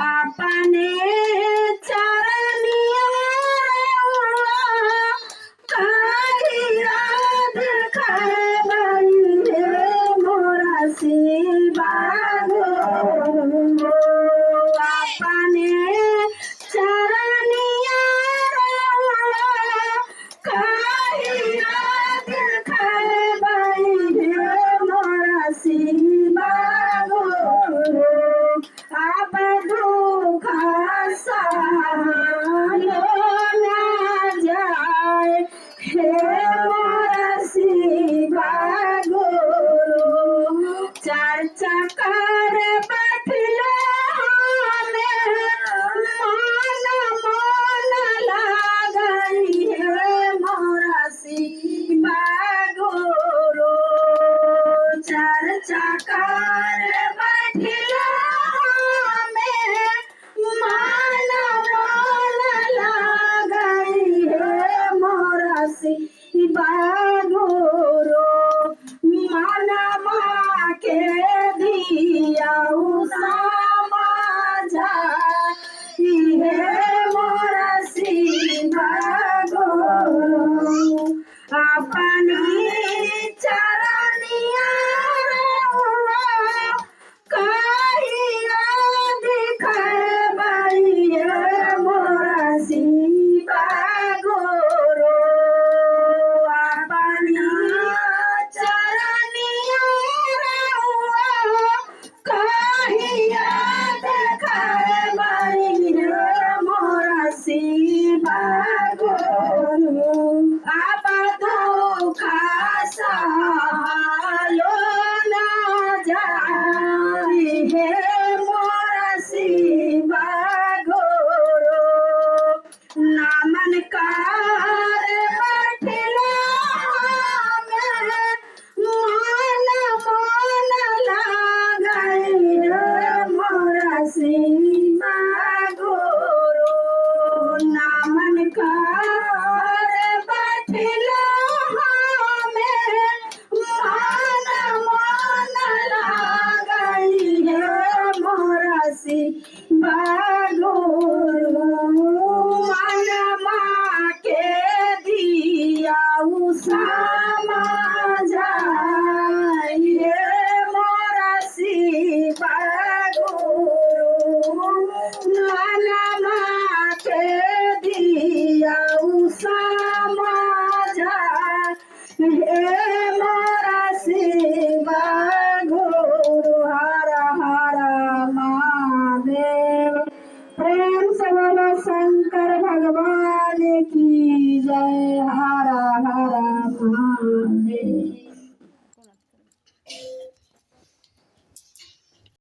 अपने चरनिया काहिया देखाबई मोरा शिवा गो अपने चरनिया काहिया देखाबई मोरा शिवा गो आप दुख सहलो ना जाए हे मोरा शिवा गुरु चार चक्कर बैठले मन मन लागई हे मोरा शिवा गुरु चार चक्कर बैठले मन मन लागई हे मोरा शिवा गुरु मनमा के दियाऊ समझा हे मोरा शिवा गुरु अपनी चरनिया काहिया दिखाबई मोरा शिवा गुरु अपनी चरनिया काहिया दिखाबई मोरा शिवा गुरु आप दुख सहलो